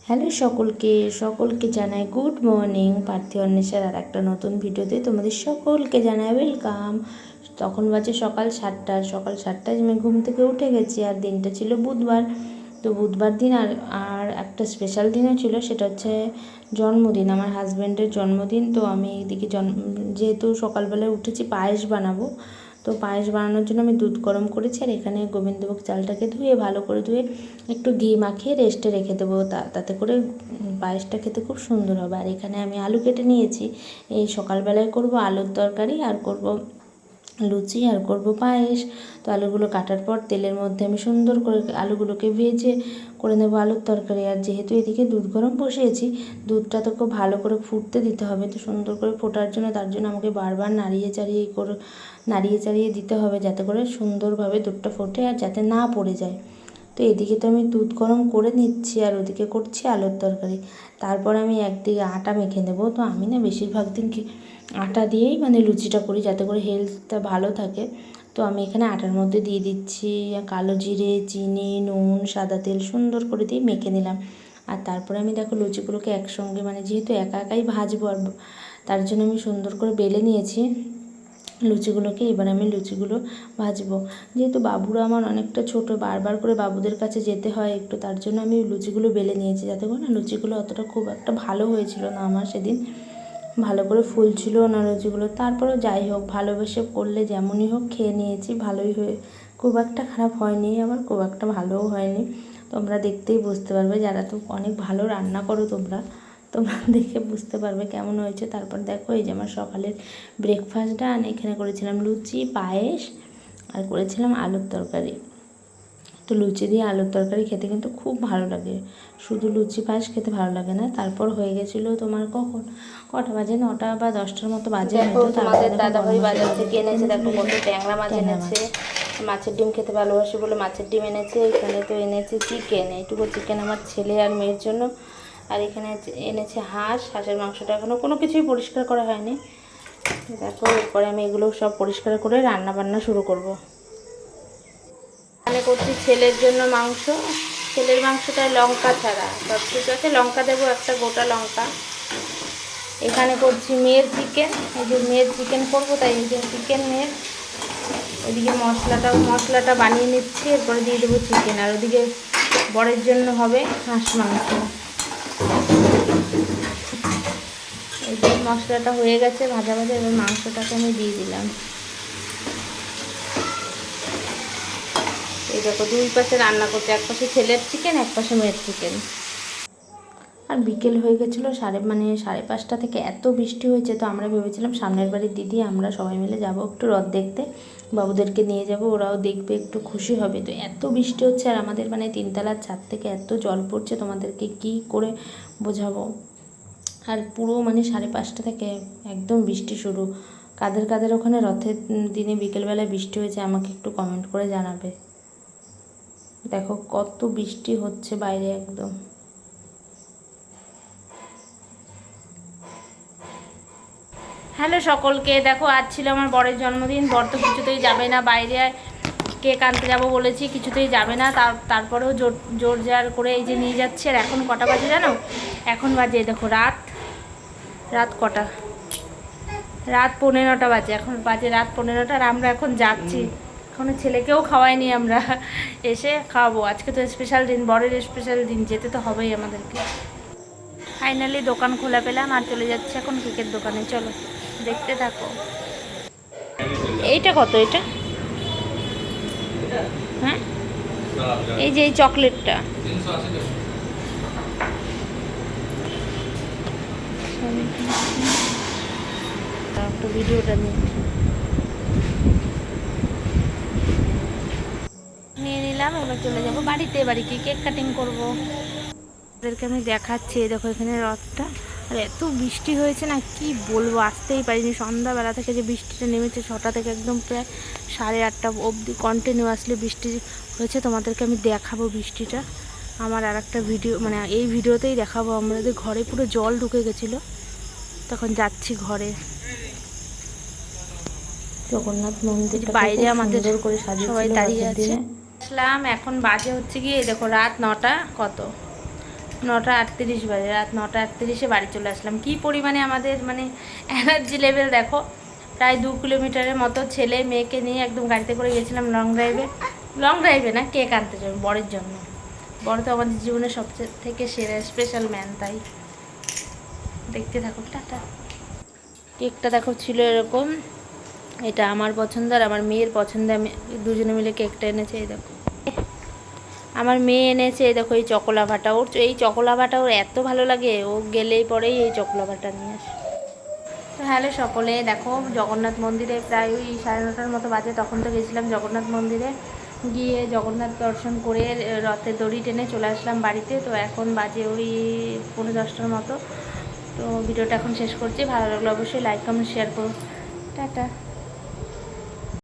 Hello সকলকে জানাই good morning. পার্থী অন্বেষার আর একটা নতুন ভিডিওতে তোমাদের সকলকে জানাই ওয়েলকাম। তখন বাজে সকাল 7টায় আমি ঘুম থেকে উঠে গেছি। আর দিনটা ছিল বুধবার। তো বুধবার দিন আর একটা স্পেশাল দিনও ছিল, সেটা হচ্ছে জন্মদিন, আমার হাজব্যান্ডের জন্মদিন। তো আমি এদিকে যেহেতু সকালবেলায় উঠেছি পায়েস বানাবো, তো পায়েস বানানোর জন্য আমি দুধ গরম করেছি। আর এখানে গোবিন্দভোগ চালটাকে ধুয়ে ভালো করে একটু ঘি মাখিয়ে রেস্টে রেখে দেবো, তাতে করে পায়েসটা খেতে খুব সুন্দর হবে। আর এখানে আমি আলু কেটে নিয়েছি। এই সকালবেলায় করব আলুর তরকারি, আর করব লুচি, আর করব পায়েস। তো আলুগুলো কাটার পর তেলের মধ্যে আমি সুন্দর করে আলুগুলোকে ভেজে করে নেবো আলুর তরকারি। আর যেহেতু এদিকে দুধ গরম বসিয়েছি, দুধটা তো খুব ভালো করে ফুটতে দিতে হবে। তো সুন্দর করে ফোটার জন্য তার জন্য আমাকে বারবার নাড়িয়ে চাড়িয়ে দিতে হবে, যাতে করে সুন্দরভাবে দুধটা ফোটে আর যাতে না পড়ে যায়। তো এদিকে তো আমি দুধ গরম করে নিচ্ছি, আর ওদিকে করছি আলুর তরকারি। তারপর আমি একদিকে আটা মেখে নেবো। তো আমি না বেশিরভাগ দিন আটা দিয়েই লুচিটা করি, যাতে করে হেলথটা ভালো থাকে। তো আমি এখানে আটার মধ্যে দিয়ে দিচ্ছি কালো জিরে, চিনি, নুন, সাদা তেল সুন্দর করে দিয়ে মেখে নিলাম। আর তারপরে আমি দেখো লুচিগুলোকে একসঙ্গে যেহেতু একাই ভাজবো, আর তার জন্য আমি সুন্দর করে বেলে নিয়েছি লুচিগুলোকে। এবার আমি লুচিগুলো ভাজবো। যেহেতু বাবুরা আমার অনেকটা ছোট, বারবার করে বাবুদের কাছে যেতে হয় একটু, তার জন্য আমি লুচিগুলো বেলে নিয়েছি, যাতে করে লুচিগুলো অতটা খুব একটা ভালো হয়েছিল না আমার সেদিন, ভালো করে ফুলছিল না লুচিগুলো। তারপরেও যাই হোক, ভালোবেসে করলে যেমনই হোক খেয়ে নিয়েছি, ভালোই হয়ে, খুব একটা খারাপ হয়নি, আবার খুব একটা ভালোও হয়নি। তোমরা দেখতেই বুঝতে পারবে, যারা তো অনেক ভালো রান্না করো তোমরা দেখে বুঝতে পারবে কেমন হয়েছে। তারপর দেখো এই যে আমার সকালের ব্রেকফাস্টটা, এখানে করেছিলাম লুচি, পায়েস, আর করেছিলাম আলুর তরকারি। তো লুচি দিয়ে আলুর তরকারি খেতে কিন্তু খুব ভালো লাগে, শুধু লুচি পায়েস খেতে ভালো লাগে না। তারপর হয়ে গেছিলো তোমার কটা বাজে, 9টা বা 10টার মতো বাজে হয়তো। তারপরে দাদাভাই বাজার থেকে এনেছে, দেখো কত ট্যাংরা মাছ এনেছে। মাছের ডিম খেতে ভালোবাসি বলে মাছের ডিম এনেছে। এখানে তো এনেছে চিকেন, এইটুকু চিকেন আমার ছেলে আর মেয়ের জন্য। আর এখানে এনেছে হাঁসের মাংসটা এখনও কোনো কিছুই পরিষ্কার করা হয়নি। দেখো এরপরে আমি এগুলো সব পরিষ্কার করে রান্না বান্না শুরু করব। এখানে করছি ছেলের জন্য মাংস। ছেলের মাংসটায় লঙ্কা ছাড়া, সব ঠিক আছে, লঙ্কা দেবো একটা গোটা লঙ্কা। এখানে করছি মেয়ের চিকেন, এই যে মেয়ের চিকেন করবো, তাই এই যে চিকেন মেয়ের। ওইদিকে মশলাটা বানিয়ে নিচ্ছি, এরপরে দিয়ে দেবো চিকেন। আর ওদিকে বরের জন্য হবে হাঁস মাংস। এই যে মশলাটা হয়ে গেছে ভাজা, এবার মাংসটাকে আমি দিয়ে দিলাম। এই দেখো দুই পাশে রান্না করছে, এক পাশে ছেলের চিকেন, এক পাশে মেয়ের চিকেন। আর বিকেল হয়ে গেছিলো 5:30 থেকে এত বৃষ্টি হয়েছে। তো আমরা ভেবেছিলাম সামনের বাড়ির দিদি আমরা সবাই মিলে যাব একটু রথ দেখতে, বাবুদেরকে নিয়ে যাব, ওরাও দেখবে, একটু খুশি হবে। তো এত বৃষ্টি হচ্ছে, আর আমাদের 3তলার ছাদ থেকে এত জল পড়ছে, তোমাদেরকে কি করে বোঝাবো। আর পুরো 5:30 থেকে একদম বৃষ্টি শুরু। কাদের ওখানে রথের দিনে বিকেলবেলায় বৃষ্টি হয়েছে আমাকে একটু কমেন্ট করে জানাবে। দেখো কত বৃষ্টি হচ্ছে বাইরে একদম। হ্যালো সকলকে, দেখো আজ ছিল আমার বরের জন্মদিন। বর তো কিছুতেই যাবে না বাইরে, কেক আনতে যাবো বলেছি, কিছুতেই যাবে না। তারপরেও জোর জার করে এই যে নিয়ে যাচ্ছে। আর এখন কটা বাজে জানো? এখন বাজে দেখো রাত কটা, রাত 15টা বাজে। এখন বাজে রাত 15টা, আর আমরা এখন যাচ্ছি। এখনো ছেলেকেও খাওয়াইনি আমরা, এসে খাওয়াবো। আজকে তো স্পেশাল দিন, বরের স্পেশাল দিন, যেতে তো হবেই আমাদেরকে। ফাইনালি দোকান খোলা পেলাম, আর চলে যাচ্ছে এখন কেকের দোকানে। চলো দেখতে থাকো। এইটা কত? এটা হ্যাঁ, এই যে এই চকলেটটা, একটু ভিডিওটা নিয়ে নিলাম। এবার চলে যাবো বাড়িতে, কি কেক কাটিং করবো। ওদেরকে আমি দেখাচ্ছি, দেখো এখানে রথটা। আর এত বৃষ্টি হয়েছে না, কি বলবো, আসতেই পারিনি। সন্ধ্যাবেলা থেকে যে বৃষ্টিটা নেমেছে, 6টা থেকে একদম প্রায় 8:30 অবধি কন্টিনিউয়াসলি বৃষ্টি হয়েছে। তোমাদেরকে আমি দেখাবো বৃষ্টিটা আমার আর একটা ভিডিও, এই ভিডিওতেই দেখাবো। আমাদের ঘরে পুরো জল ঢুকে গেছিলো, তখন যাচ্ছি ঘরে। জগন্নাথ মন্দির বাইরে আমাদের সবাই দাঁড়িয়ে আছে। আসলাম, এখন বাজে হচ্ছে গিয়ে দেখো রাত 9টা কত, 9:38 বাজে, রাত 9:38-এ বাড়ি চলে আসলাম। কি পরিমাণে আমাদের মানে এনার্জি লেভেল দেখো। প্রায় 2 কিলোমিটারের মতো ছেলে মেয়েকে নিয়ে একদম গাড়িতে করে গেছিলাম লং ড্রাইভে না, কেক আনতে যাবে বরের জন্য। বড় তো আমাদের জীবনের সবচেয়ে থেকে সেরা স্পেশাল ম্যান, তাই দেখতে থাকো। টাটা। কেকটা দেখো ছিল এরকম, এটা আমার পছন্দ আর আমার মেয়ের পছন্দ। আমি দুজনে মিলে কেকটা এনেছে। এই দেখো আমার মেয়ে এনেছে, এই দেখো এই চকোলাভাটা। ওর এই চকোলাভাটা ওর এত ভালো লাগে, ও গেলেই পরেই এই চকোলাভাটা নিয়ে আসে। তো হ্যালো সকলে, দেখো জগন্নাথ মন্দিরে প্রায় ওই 9:30 মতো বাজে, তখন তো গেছিলাম জগন্নাথ মন্দিরে, গিয়ে জগন্নাথ দর্শন করে রথের দড়ি টেনে চলে আসলাম বাড়িতে। তো এখন বাজে ওই 9:45 মতো। তো ভিডিওটা এখন শেষ করছি। ভালো লাগলো অবশ্যই লাইক কমেন্ট শেয়ার করো। টাটা।